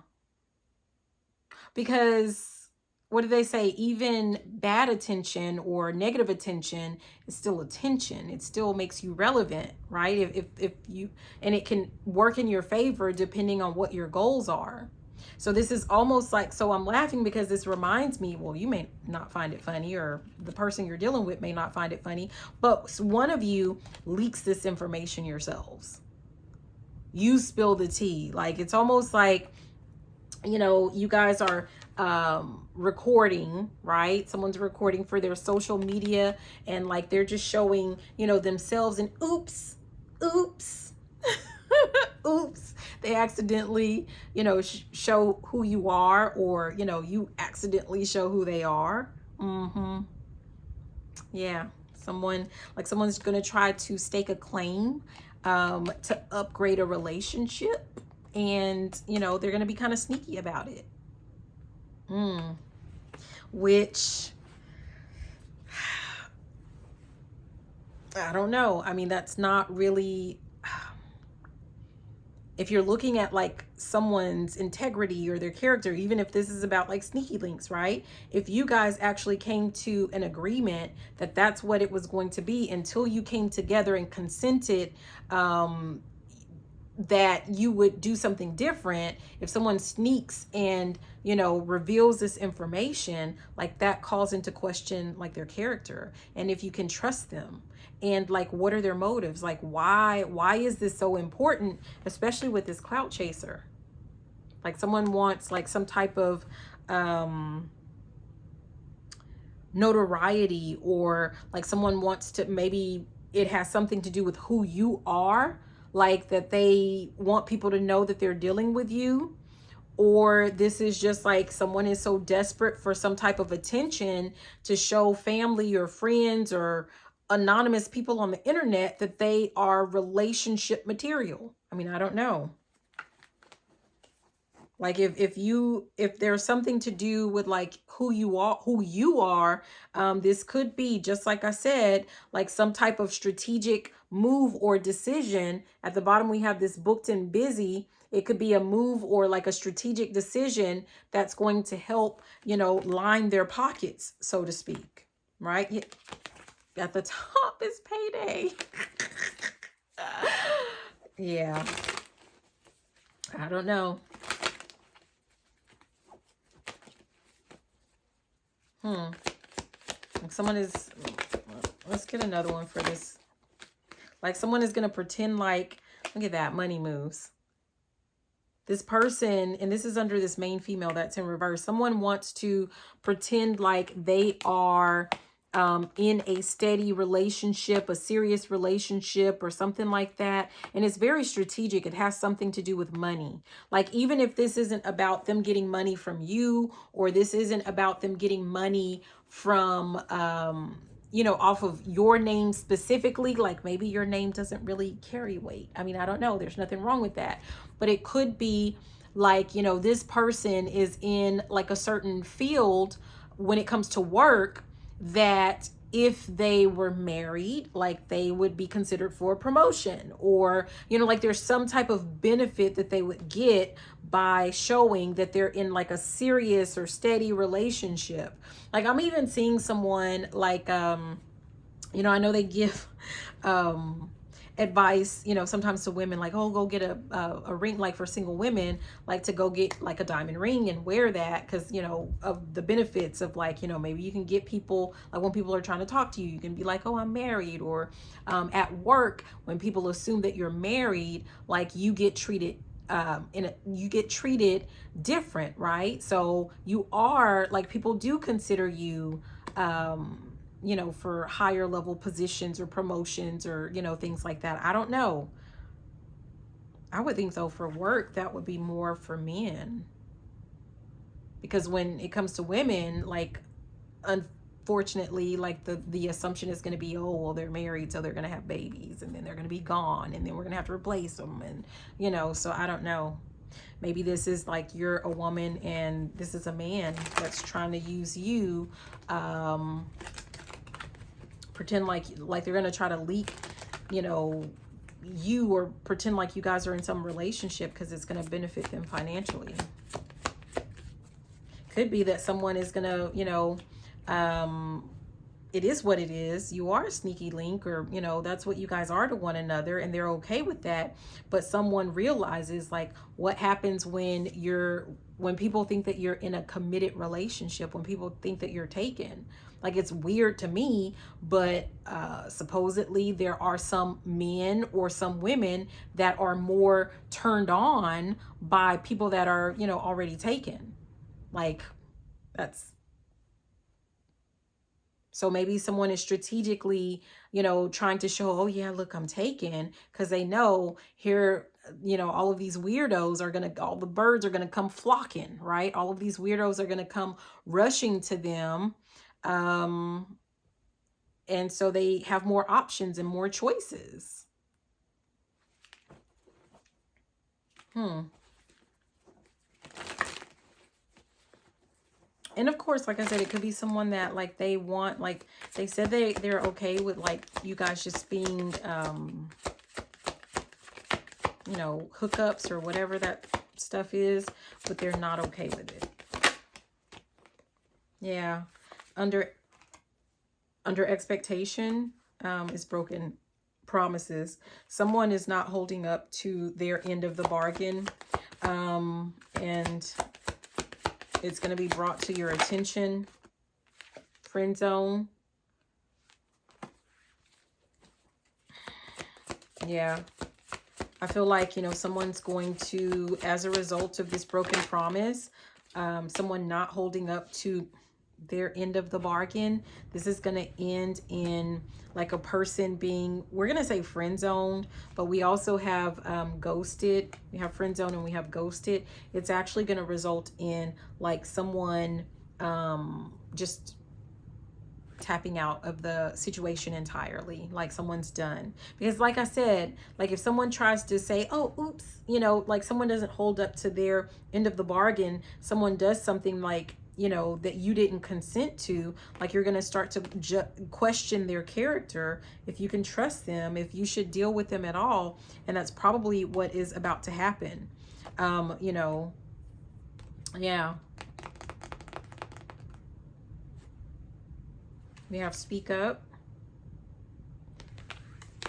because what do they say? Even bad attention or negative attention is still attention. It still makes you relevant, right? If you, and it can work in your favor depending on what your goals are. So this is almost like, so I'm laughing because this reminds me, well, you may not find it funny, or the person you're dealing with may not find it funny, but one of you leaks this information yourselves. You spill the tea. Like it's almost like, you know, you guys are recording, right? Someone's recording for their social media, and like they're just showing, you know, themselves, and oops, oops, they accidentally, you know, show who you are, or, you know, you accidentally show who they are. Yeah, someone's gonna try to stake a claim to upgrade a relationship, and, you know, they're gonna be kind of sneaky about it. Which, I don't know. I mean, that's not really, if you're looking at like someone's integrity or their character, even if this is about like sneaky links, right? If you guys actually came to an agreement that that's what it was going to be, until you came together and consented, that you would do something different, if someone sneaks and, you know, reveals this information, like that calls into question like their character, and if you can trust them, and like what are their motives, like why is this so important, especially with this clout chaser. Like someone wants like some type of notoriety, or like someone wants to, maybe it has something to do with who you are, like that they want people to know that they're dealing with you, or this is just like someone is so desperate for some type of attention to show family or friends or anonymous people on the internet that they are relationship material. I mean, I don't know. Like if there's something to do with like who you are, this could be, just like I said, like some type of strategic move or decision. At the bottom we have this booked and busy. It could be a move or like a strategic decision that's going to help, you know, line their pockets, so to speak, right? At the top is payday. Yeah, I don't know. Like someone is, let's get another one for this. Like someone is going to pretend like, look at that, money moves. This person, and this is under this main female that's in reverse, someone wants to pretend like they are in a steady relationship, a serious relationship or something like that. And it's very strategic. It has something to do with money. Like even if this isn't about them getting money from you, or this isn't about them getting money from, you know, off of your name specifically, like maybe your name doesn't really carry weight. I mean, I don't know. There's nothing wrong with that. But it could be like, you know, this person is in like a certain field when it comes to work, that if they were married, like they would be considered for a promotion, or, you know, like there's some type of benefit that they would get by showing that they're in like a serious or steady relationship. Like I'm even seeing someone like, you know, I know they give advice, you know, sometimes to women, like, oh, go get a ring, like for single women, like to go get like a diamond ring and wear that, because, you know, of the benefits of like, you know, maybe you can get people, like when people are trying to talk to you, you can be like, oh, I'm married, or at work when people assume that you're married, like you get treated you get treated different, right? So you are like, people do consider you you know, for higher level positions or promotions, or, you know, things like that. I don't know. I would think so. For work, that would be more for men, because when it comes to women, like unfortunately, like the assumption is going to be, oh, well, they're married, so they're going to have babies, and then they're going to be gone, and then we're going to have to replace them, and, you know, so I don't know. Maybe this is like you're a woman and this is a man that's trying to use you, pretend like they're going to try to leak, you know, you, or pretend like you guys are in some relationship because it's going to benefit them financially. Could be that someone is going to, you know, it is what it is. You are a sneaky link, or, you know, that's what you guys are to one another, and they're okay with that. But someone realizes like what happens when people think that you're in a committed relationship, when people think that you're taken. Like, it's weird to me, but supposedly there are some men or some women that are more turned on by people that are, you know, already taken. Like, That's so maybe someone is strategically, you know, trying to show, oh yeah, look, I'm taken, because they know here, you know, all of these weirdos are going to, all the birds are going to come flocking, right? All of these weirdos are going to come rushing to them. And so they have more options and more choices. And of course, like I said, it could be someone that like they want, like they said they're okay with like you guys just being, you know, hookups or whatever that stuff is, but they're not okay with it. Yeah. Under expectation is broken promises. Someone is not holding up to their end of the bargain. And it's going to be brought to your attention. Friend zone. Yeah. I feel like, you know, someone's going to, as a result of this broken promise, someone not holding up to their end of the bargain, this is going to end in like a person being, we're going to say friend zoned, but we also have ghosted. We have friend zone and we have ghosted. It's actually going to result in like someone just tapping out of the situation entirely, like someone's done. Because like I said, like if someone tries to say, oh oops, you know, like someone doesn't hold up to their end of the bargain, someone does something like, you know, that you didn't consent to, like you're going to start to question their character, if you can trust them, if you should deal with them at all. And that's probably what is about to happen. You know, yeah. We have speak up.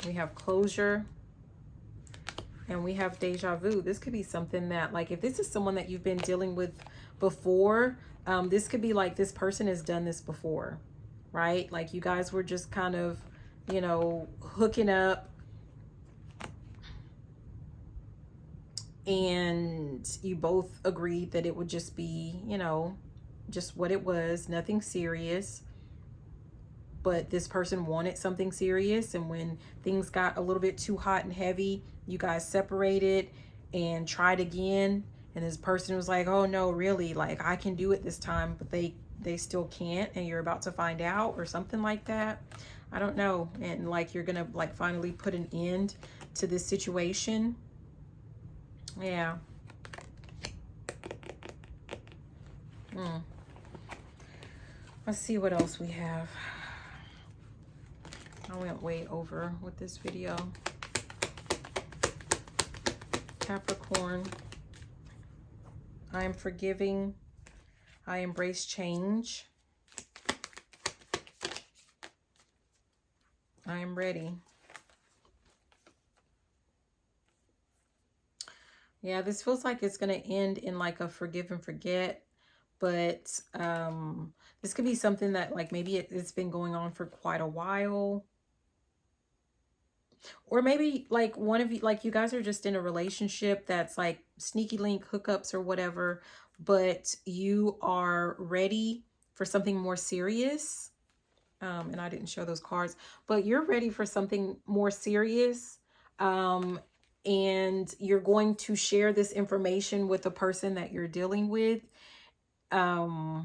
We have closure. And we have deja vu. This could be something that, like, if this is someone that you've been dealing with before, this could be like this person has done this before, right? Like you guys were just kind of, you know, hooking up. And you both agreed that it would just be, you know, just what it was, nothing serious. But this person wanted something serious, and when things got a little bit too hot and heavy, you guys separated and tried again, and this person was like, oh no, really, like I can do it this time, but they still can't, and you're about to find out or something like that. I don't know. And like you're gonna like finally put an end to this situation. Yeah. Let's see what else we have. I went way over with this video. Capricorn. I am forgiving. I embrace change. I am ready. Yeah, this feels like it's going to end in like a forgive and forget. But this could be something that like maybe it's been going on for quite a while. Or maybe like one of you, like you guys are just in a relationship that's like sneaky link hookups or whatever, but you are ready for something more serious. And I didn't show those cards, but you're ready for something more serious. And you're going to share this information with the person that you're dealing with. I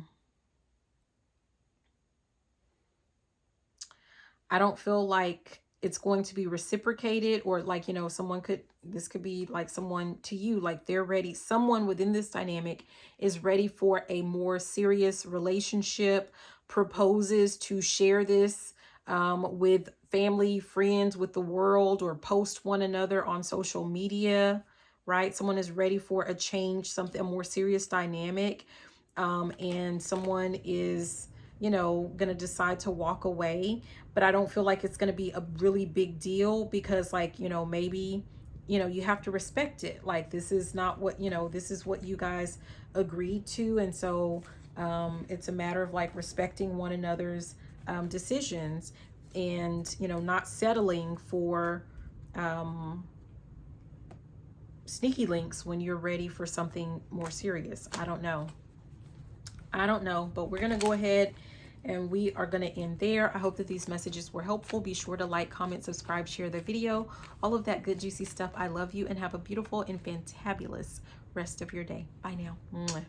don't feel like it's going to be reciprocated, or like, you know, this could be like someone to you, like they're ready. Someone within this dynamic is ready for a more serious relationship, proposes to share this with family, friends, with the world, or post one another on social media, right? Someone is ready for a change, a more serious dynamic. And someone is, you know, going to decide to walk away. But I don't feel like it's going to be a really big deal, because like, you know, maybe, you know, you have to respect it. Like, this is not what, you know, this is what you guys agreed to. And so it's a matter of like respecting one another's decisions, and, you know, not settling for sneaky links when you're ready for something more serious. I don't know. I don't know, but we're going to go ahead and we are going to end there. I hope that these messages were helpful. Be sure to like, comment, subscribe, share the video, all of that good, juicy stuff. I love you and have a beautiful and fantabulous rest of your day. Bye now. Mwah.